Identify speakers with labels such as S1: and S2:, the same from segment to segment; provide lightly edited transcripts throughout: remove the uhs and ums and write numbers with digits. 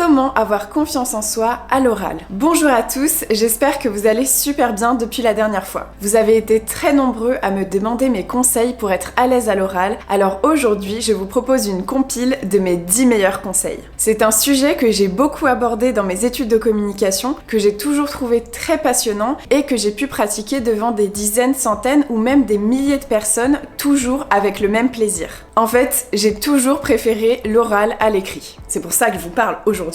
S1: Comment avoir confiance en soi à l'oral? Bonjour à tous, j'espère que vous allez super bien depuis la dernière fois. Vous avez été très nombreux à me demander mes conseils pour être à l'aise à l'oral, alors aujourd'hui je vous propose une compile de mes 10 meilleurs conseils. C'est un sujet que j'ai beaucoup abordé dans mes études de communication, que j'ai toujours trouvé très passionnant et que j'ai pu pratiquer devant des dizaines, centaines ou même des milliers de personnes, toujours avec le même plaisir. En fait, j'ai toujours préféré l'oral à l'écrit. C'est pour ça que je vous parle aujourd'hui.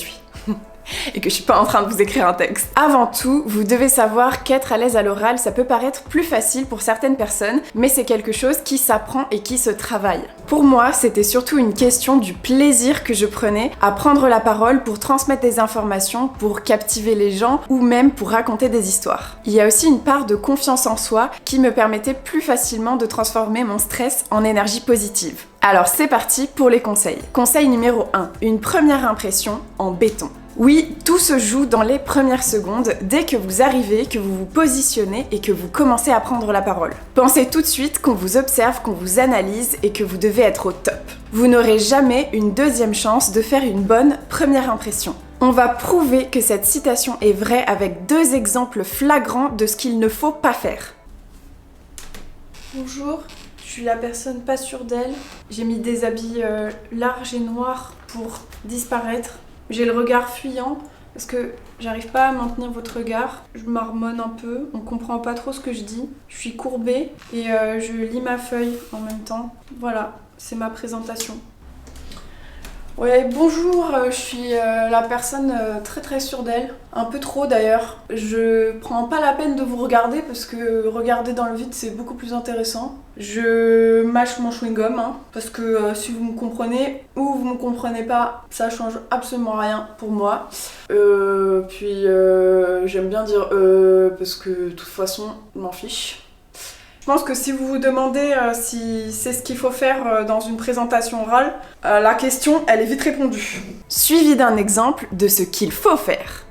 S1: Et que je suis pas en train de vous écrire un texte. Avant tout, vous devez savoir qu'être à l'aise à l'oral, ça peut paraître plus facile pour certaines personnes, mais c'est quelque chose qui s'apprend et qui se travaille. Pour moi, c'était surtout une question du plaisir que je prenais à prendre la parole pour transmettre des informations, pour captiver les gens ou même pour raconter des histoires. Il y a aussi une part de confiance en soi qui me permettait plus facilement de transformer mon stress en énergie positive. Alors c'est parti pour les conseils. Conseil numéro 1, une première impression en béton. Oui, tout se joue dans les premières secondes, dès que vous arrivez, que vous vous positionnez et que vous commencez à prendre la parole. Pensez tout de suite qu'on vous observe, qu'on vous analyse et que vous devez être au top. Vous n'aurez jamais une deuxième chance de faire une bonne première impression. On va prouver que cette citation est vraie avec 2 exemples flagrants de ce qu'il ne faut pas faire. Bonjour, je suis la personne pas sûre d'elle. J'ai mis des habits larges et noirs pour disparaître. J'ai le regard fuyant parce que j'arrive pas à maintenir votre regard. Je marmonne un peu, on comprend pas trop ce que je dis. Je suis courbée et je lis ma feuille en même temps. Voilà, c'est ma présentation. Ouais, bonjour, je suis la personne très sûre d'elle, un peu trop d'ailleurs. Je prends pas la peine de vous regarder parce que regarder dans le vide c'est beaucoup plus intéressant. Je mâche mon chewing-gum parce que si vous me comprenez ou vous me comprenez pas, ça change absolument rien pour moi. Puis j'aime bien dire parce que de toute façon, je m'en fiche. Je pense que si vous vous demandez si c'est ce qu'il faut faire dans une présentation orale, la question, elle est vite répondue. Suivi d'un exemple de ce qu'il faut faire.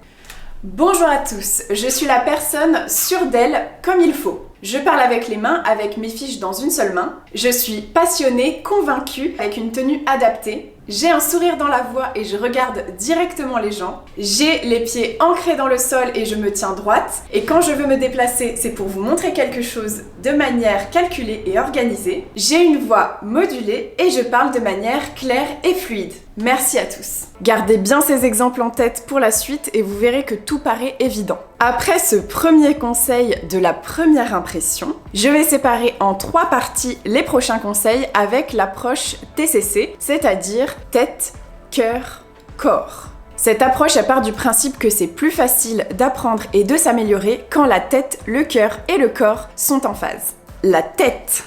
S1: Bonjour à tous, je suis la personne sûre d'elle comme il faut. Je parle avec les mains, avec mes fiches dans une seule main. Je suis passionnée, convaincue, avec une tenue adaptée. J'ai un sourire dans la voix et je regarde directement les gens. J'ai les pieds ancrés dans le sol et je me tiens droite. Et quand je veux me déplacer, c'est pour vous montrer quelque chose de manière calculée et organisée. J'ai une voix modulée et je parle de manière claire et fluide. Merci à tous. Gardez bien ces exemples en tête pour la suite et vous verrez que tout paraît évident. Après ce premier conseil de la première impression, je vais séparer en 3 parties les prochains conseils avec l'approche TCC, c'est-à-dire tête, cœur, corps. Cette approche part du principe que c'est plus facile d'apprendre et de s'améliorer quand la tête, le cœur et le corps sont en phase. La tête.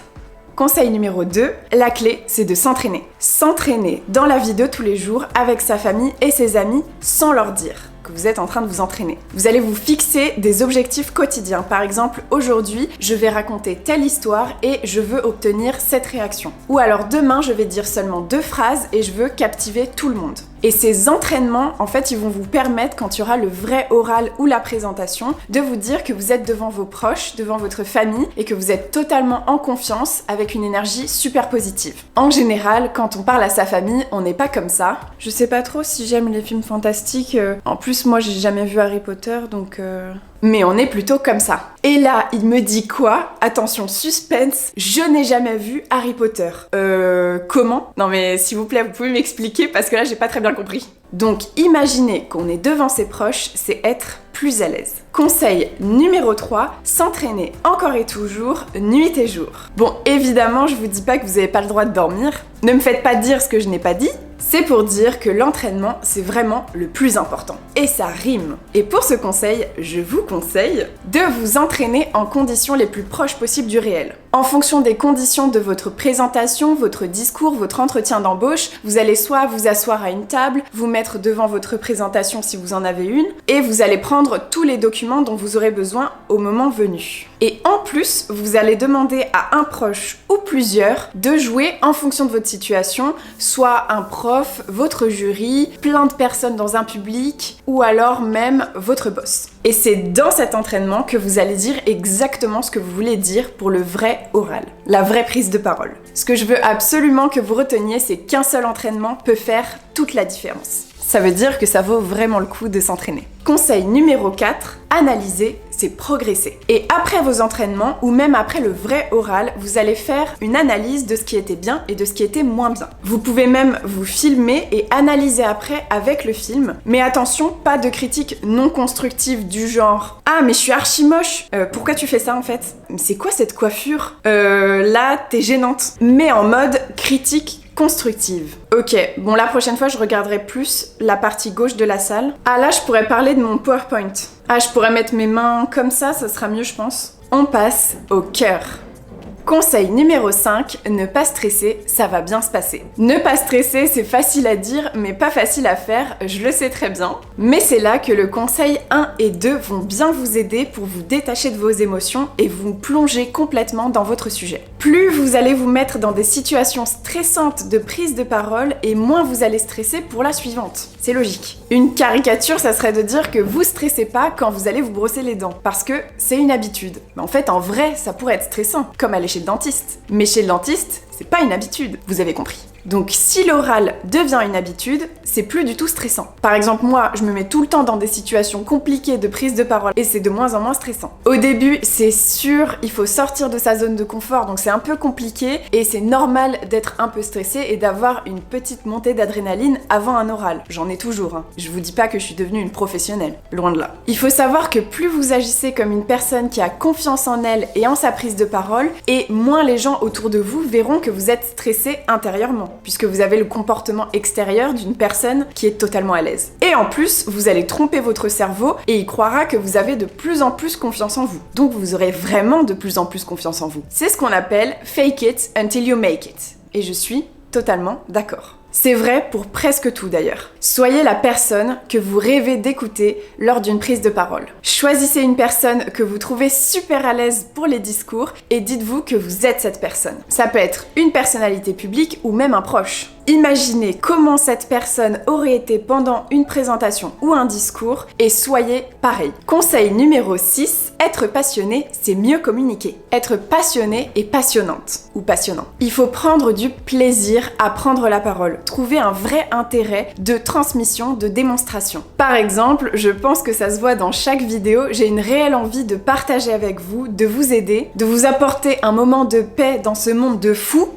S1: Conseil numéro 2, la clé, c'est de s'entraîner. S'entraîner dans la vie de tous les jours avec sa famille et ses amis sans leur dire que vous êtes en train de vous entraîner. Vous allez vous fixer des objectifs quotidiens. Par exemple, aujourd'hui, je vais raconter telle histoire et je veux obtenir cette réaction. Ou alors demain, je vais dire seulement 2 phrases et je veux captiver tout le monde. Et ces entraînements, en fait, ils vont vous permettre, quand il y aura le vrai oral ou la présentation, de vous dire que vous êtes devant vos proches, devant votre famille et que vous êtes totalement en confiance avec une énergie super positive. En général, quand on parle à sa famille, on n'est pas comme ça. Je sais pas trop si j'aime les films fantastiques. En plus, moi, j'ai jamais vu Harry Potter, donc... Mais on est plutôt comme ça. Et là, il me dit quoi? Attention, suspense, je n'ai jamais vu Harry Potter. Comment? Non mais s'il vous plaît, vous pouvez m'expliquer parce que là, j'ai pas très bien compris. Donc, imaginez qu'on est devant ses proches, c'est être plus à l'aise. Conseil numéro 3, s'entraîner encore et toujours, nuit et jour. Bon, évidemment, je vous dis pas que vous avez pas le droit de dormir. Ne me faites pas dire ce que je n'ai pas dit. C'est pour dire que l'entraînement, c'est vraiment le plus important. Et ça rime. Et pour ce conseil, je vous conseille de vous entraîner en conditions les plus proches possibles du réel. En fonction des conditions de votre présentation, votre discours, votre entretien d'embauche, vous allez soit vous asseoir à une table, vous mettre devant votre présentation si vous en avez une, et vous allez prendre tous les documents dont vous aurez besoin au moment venu. Et en plus, vous allez demander à un proche ou plusieurs de jouer en fonction de votre situation, soit un prof, votre jury, plein de personnes dans un public, ou alors même votre boss. Et c'est dans cet entraînement que vous allez dire exactement ce que vous voulez dire pour le vrai oral, la vraie prise de parole. Ce que je veux absolument que vous reteniez, c'est qu'un seul entraînement peut faire toute la différence. ça veut dire que ça vaut vraiment le coup de s'entraîner. Conseil numéro 4, analyser, c'est progresser. Et après vos entraînements, ou même après le vrai oral, vous allez faire une analyse de ce qui était bien et de ce qui était moins bien. Vous pouvez même vous filmer et analyser après avec le film. Mais attention, pas de critiques non constructives du genre « Ah, mais je suis archi moche pourquoi tu fais ça en fait ? C'est quoi cette coiffure là, t'es gênante. » Mais en mode critique constructive. Ok, bon la prochaine fois je regarderai plus la partie gauche de la salle. Ah là je pourrais parler de mon PowerPoint. Ah je pourrais mettre mes mains comme ça sera mieux je pense. On passe au cœur. Conseil numéro 5, ne pas stresser, ça va bien se passer. Ne pas stresser, c'est facile à dire, mais pas facile à faire, je le sais très bien. Mais c'est là que le conseil 1 et 2 vont bien vous aider pour vous détacher de vos émotions et vous plonger complètement dans votre sujet. Plus vous allez vous mettre dans des situations stressantes de prise de parole et moins vous allez stresser pour la suivante. C'est logique. Une caricature, ça serait de dire que vous stressez pas quand vous allez vous brosser les dents, parce que c'est une habitude. Mais en fait, en vrai, ça pourrait être stressant, comme aller chez le dentiste. Mais chez le dentiste, c'est pas une habitude, vous avez compris. Donc si l'oral devient une habitude, c'est plus du tout stressant. Par exemple, moi, je me mets tout le temps dans des situations compliquées de prise de parole et c'est de moins en moins stressant. Au début, c'est sûr, il faut sortir de sa zone de confort, donc c'est un peu compliqué et c'est normal d'être un peu stressé et d'avoir une petite montée d'adrénaline avant un oral. J'en ai toujours, hein. Je vous dis pas que je suis devenue une professionnelle, loin de là. Il faut savoir que plus vous agissez comme une personne qui a confiance en elle et en sa prise de parole, et moins les gens autour de vous verront que vous êtes stressé intérieurement, puisque vous avez le comportement extérieur d'une personne qui est totalement à l'aise. Et en plus, vous allez tromper votre cerveau et il croira que vous avez de plus en plus confiance en vous. Donc vous aurez vraiment de plus en plus confiance en vous. C'est ce qu'on appelle « fake it until you make it ». Et je suis totalement d'accord. C'est vrai pour presque tout d'ailleurs. Soyez la personne que vous rêvez d'écouter lors d'une prise de parole. Choisissez une personne que vous trouvez super à l'aise pour les discours et dites-vous que vous êtes cette personne. Ça peut être une personnalité publique ou même un proche. Imaginez comment cette personne aurait été pendant une présentation ou un discours et soyez pareil. Conseil numéro 6, être passionné, c'est mieux communiquer. Être passionné et passionnante ou passionnant. Il faut prendre du plaisir à prendre la parole. Trouver un vrai intérêt de transmission, de démonstration. Par exemple, je pense que ça se voit dans chaque vidéo, j'ai une réelle envie de partager avec vous, de vous aider, de vous apporter un moment de paix dans ce monde de fous.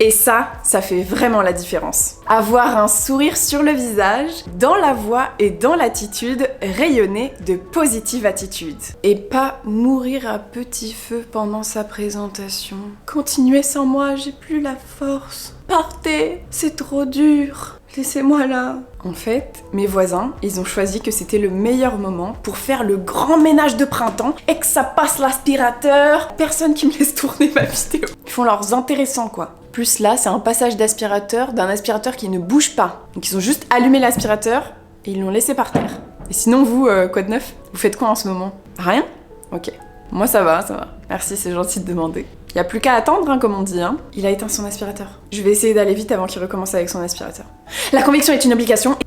S1: Et ça fait vraiment la différence. Avoir un sourire sur le visage, dans la voix et dans l'attitude, rayonner de positive attitude. Et pas mourir à petit feu pendant sa présentation. Continuez sans moi, j'ai plus la force. Partez, c'est trop dur. Laissez-moi là. En fait, mes voisins, ils ont choisi que c'était le meilleur moment pour faire le grand ménage de printemps et que ça passe l'aspirateur. Personne qui me laisse tourner ma vidéo. Ils font leurs intéressants quoi. Plus là, c'est un passage d'aspirateur, d'un aspirateur qui ne bouge pas. Donc ils ont juste allumé l'aspirateur et ils l'ont laissé par terre. Et sinon vous, quoi de neuf? Vous faites quoi en ce moment? Rien? Ok. Moi ça va, ça va. Merci, c'est gentil de demander. Y a plus qu'à attendre, hein, comme on dit, hein. Il a éteint son aspirateur. Je vais essayer d'aller vite avant qu'il recommence avec son aspirateur. La conviction est une obligation.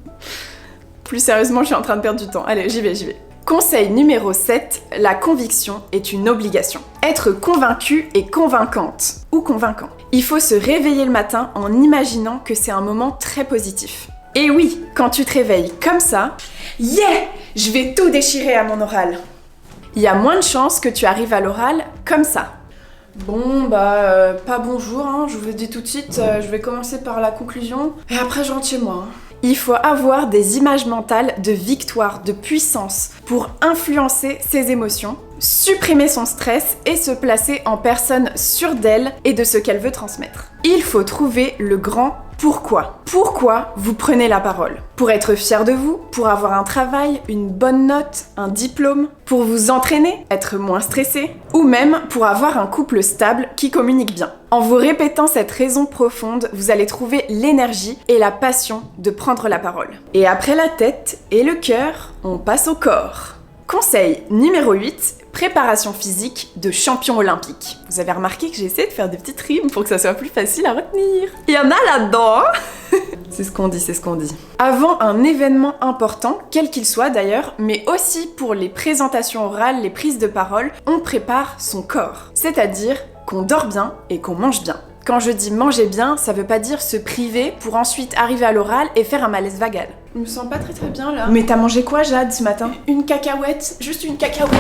S1: Plus sérieusement, je suis en train de perdre du temps. Allez, j'y vais. Conseil numéro 7, la conviction est une obligation. Être convaincu et convaincante, ou convaincant. Il faut se réveiller le matin en imaginant que c'est un moment très positif. Et oui, quand tu te réveilles comme ça, yeah, je vais tout déchirer à mon oral. Il y a moins de chances que tu arrives à l'oral comme ça. Bon, pas bonjour, hein, je vous le dis tout de suite, je vais commencer par la conclusion, et après je rentre chez moi. Hein. Il faut avoir des images mentales de victoire, de puissance, pour influencer ses émotions, supprimer son stress et se placer en personne sûre d'elle et de ce qu'elle veut transmettre. Il faut trouver le grand pourquoi. Pourquoi vous prenez la parole? Pour être fier de vous, pour avoir un travail, une bonne note, un diplôme, pour vous entraîner, être moins stressé, ou même pour avoir un couple stable qui communique bien. En vous répétant cette raison profonde, vous allez trouver l'énergie et la passion de prendre la parole. Et après la tête et le cœur, on passe au corps. Conseil numéro 8, préparation physique de champion olympique. Vous avez remarqué que j'ai essayé de faire des petites rimes pour que ça soit plus facile à retenir. Il y en a là-dedans, hein. C'est ce qu'on dit. Avant un événement important, quel qu'il soit d'ailleurs, mais aussi pour les présentations orales, les prises de parole, on prépare son corps. C'est-à-dire qu'on dort bien et qu'on mange bien. Quand je dis manger bien, ça veut pas dire se priver pour ensuite arriver à l'oral et faire un malaise vagal. Je me sens pas très bien là. Mais t'as mangé quoi, Jade, ce matin? Une cacahuète, juste une cacahuète.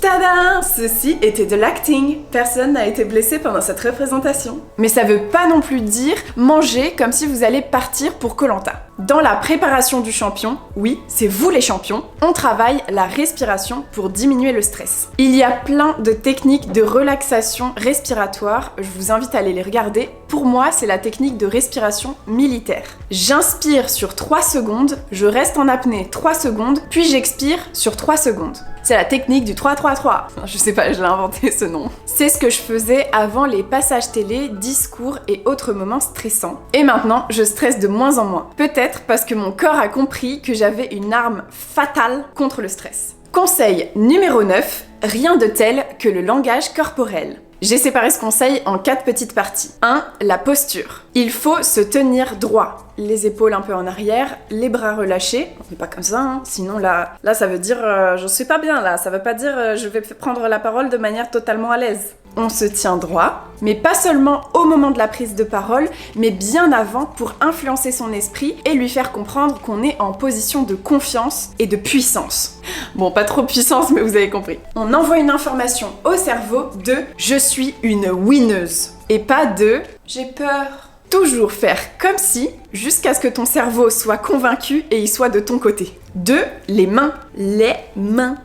S1: Tada! Ceci était de l'acting. Personne n'a été blessé pendant cette représentation. Mais ça veut pas non plus dire manger comme si vous allez partir pour Koh Lanta. Dans la préparation du champion, oui, c'est vous les champions, on travaille la respiration pour diminuer le stress. Il y a plein de techniques de relaxation respiratoire, je vous invite à aller les regarder. Pour moi, c'est la technique de respiration militaire. J'inspire sur 3 secondes, je reste en apnée 3 secondes, puis j'expire sur 3 secondes. C'est la technique du 3-3-3. Je sais pas, je l'ai inventé ce nom. C'est ce que je faisais avant les passages télé, discours et autres moments stressants. Et maintenant, je stresse de moins en moins. Peut-être parce que mon corps a compris que j'avais une arme fatale contre le stress. Conseil numéro 9, rien de tel que le langage corporel. J'ai séparé ce conseil en 4 petites parties. 1. La posture. Il faut se tenir droit. Les épaules un peu en arrière, les bras relâchés. On n'est pas comme ça, hein. Sinon là ça veut dire je suis pas bien là. Ça veut pas dire je vais prendre la parole de manière totalement à l'aise. On se tient droit, mais pas seulement au moment de la prise de parole, mais bien avant pour influencer son esprit et lui faire comprendre qu'on est en position de confiance et de puissance. Bon, pas trop puissance, mais vous avez compris. On envoie une information au cerveau de « je suis une winneuse » et pas de « j'ai peur ». Toujours faire comme si, jusqu'à ce que ton cerveau soit convaincu et il soit de ton côté. 2. Les mains. Les mains.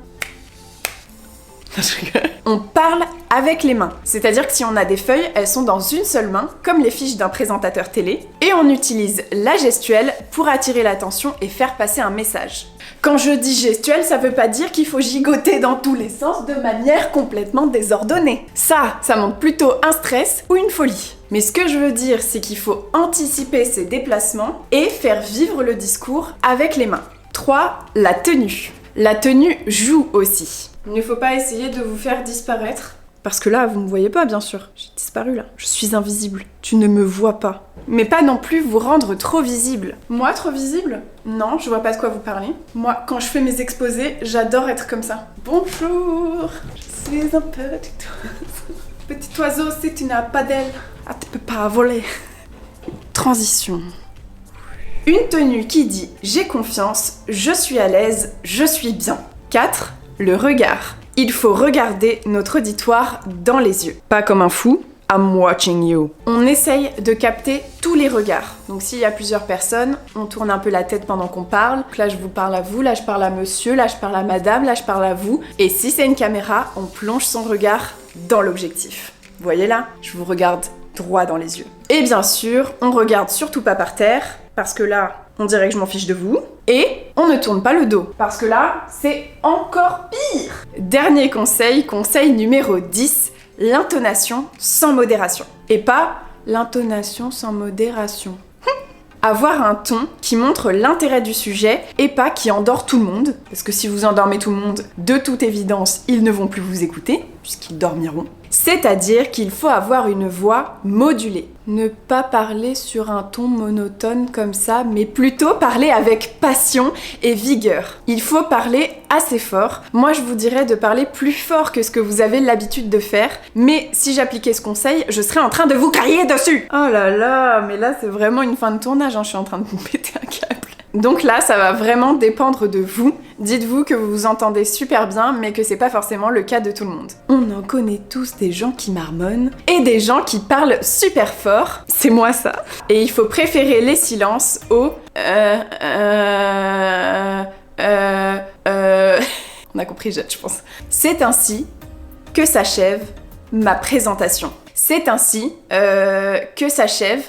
S1: On parle avec les mains. C'est-à-dire que si on a des feuilles, elles sont dans une seule main, comme les fiches d'un présentateur télé, et on utilise la gestuelle pour attirer l'attention et faire passer un message. Quand je dis gestuelle, ça veut pas dire qu'il faut gigoter dans tous les sens de manière complètement désordonnée. Ça montre plutôt un stress ou une folie. Mais ce que je veux dire, c'est qu'il faut anticiper ses déplacements et faire vivre le discours avec les mains. 3. La tenue. La tenue joue aussi. Il ne faut pas essayer de vous faire disparaître. Parce que là, vous me voyez pas, bien sûr. J'ai disparu là. Je suis invisible. Tu ne me vois pas. Mais pas non plus vous rendre trop visible. Moi, trop visible? Non, je vois pas de quoi vous parlez. Moi, quand je fais mes exposés, j'adore être comme ça. Bonjour, je suis un petit oiseau. Petit oiseau, si tu n'as pas d'aile, ah, tu peux pas voler. Transition. Une tenue qui dit « j'ai confiance, je suis à l'aise, je suis bien ». 4. Le regard. Il faut regarder notre auditoire dans les yeux. Pas comme un fou, I'm watching you. On essaye de capter tous les regards. Donc s'il y a plusieurs personnes, on tourne un peu la tête pendant qu'on parle. Donc là je vous parle à vous, là je parle à monsieur, là je parle à madame, là je parle à vous. Et si c'est une caméra, on plonge son regard dans l'objectif. Vous voyez là? Je vous regarde droit dans les yeux. Et bien sûr, on regarde surtout pas par terre, parce que là, on dirait que je m'en fiche de vous. Et on ne tourne pas le dos, parce que là, c'est encore pire. Dernier conseil, conseil numéro 10, l'intonation sans modération. Et pas l'intonation sans modération. Avoir un ton qui montre l'intérêt du sujet et pas qui endort tout le monde. Parce que si vous endormez tout le monde, de toute évidence, ils ne vont plus vous écouter, puisqu'ils dormiront. C'est-à-dire qu'il faut avoir une voix modulée. Ne pas parler sur un ton monotone comme ça, mais plutôt parler avec passion et vigueur. Il faut parler assez fort. Moi, je vous dirais de parler plus fort que ce que vous avez l'habitude de faire, mais si j'appliquais ce conseil, je serais en train de vous crier dessus. Oh là là, mais là, c'est vraiment une fin de tournage, hein. Je suis en train de vous péter un câble. Donc là, ça va vraiment dépendre de vous. Dites-vous que vous vous entendez super bien, mais que c'est pas forcément le cas de tout le monde. On en connaît tous des gens qui marmonnent et des gens qui parlent super fort. C'est moi ça. Et il faut préférer les silences aux On a compris, je pense. C'est ainsi que s'achève ma présentation. C'est ainsi que s'achève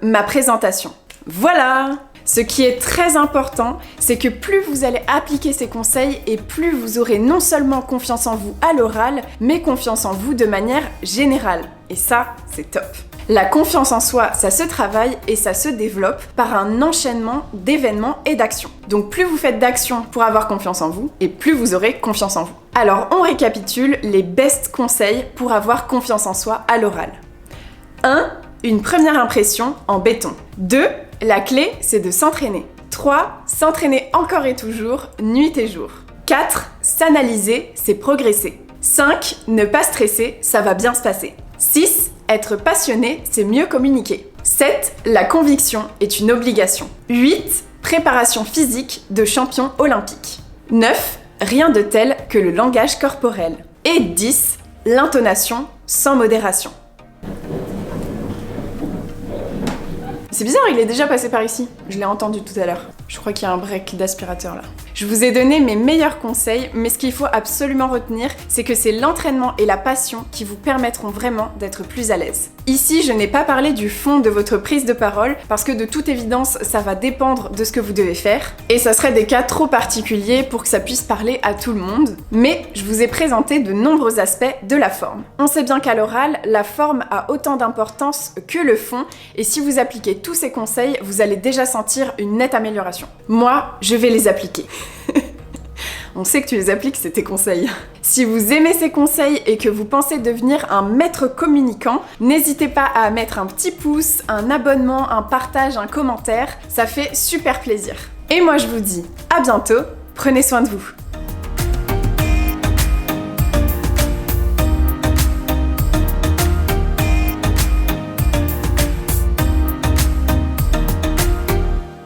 S1: ma présentation. Voilà! Ce qui est très important, c'est que plus vous allez appliquer ces conseils et plus vous aurez non seulement confiance en vous à l'oral, mais confiance en vous de manière générale. Et ça, c'est top. La confiance en soi, ça se travaille et ça se développe par un enchaînement d'événements et d'actions. Donc plus vous faites d'actions pour avoir confiance en vous, et plus vous aurez confiance en vous. Alors on récapitule les best conseils pour avoir confiance en soi à l'oral. 1. Une première impression en béton. 2. La clé, c'est de s'entraîner. 3. S'entraîner encore et toujours, nuit et jour. 4. S'analyser, c'est progresser. 5. Ne pas stresser, ça va bien se passer. 6. Être passionné, c'est mieux communiquer. 7. La conviction est une obligation. 8. Préparation physique de champion olympique. 9. Rien de tel que le langage corporel. Et 10. L'intonation sans modération. C'est bizarre, il est déjà passé par ici. Je l'ai entendu tout à l'heure. Je crois qu'il y a un break d'aspirateur là. Je vous ai donné mes meilleurs conseils, mais ce qu'il faut absolument retenir, c'est que c'est l'entraînement et la passion qui vous permettront vraiment d'être plus à l'aise. Ici, je n'ai pas parlé du fond de votre prise de parole, parce que de toute évidence, ça va dépendre de ce que vous devez faire, et ça serait des cas trop particuliers pour que ça puisse parler à tout le monde, mais je vous ai présenté de nombreux aspects de la forme. On sait bien qu'à l'oral, la forme a autant d'importance que le fond, et si vous appliquez tous ces conseils, vous allez déjà sentir une nette amélioration. Moi, je vais les appliquer. On sait que tu les appliques, c'est tes conseils. Si vous aimez ces conseils et que vous pensez devenir un maître communicant, n'hésitez pas à mettre un petit pouce, un abonnement, un partage, un commentaire, ça fait super plaisir. Et moi je vous dis à bientôt, prenez soin de vous.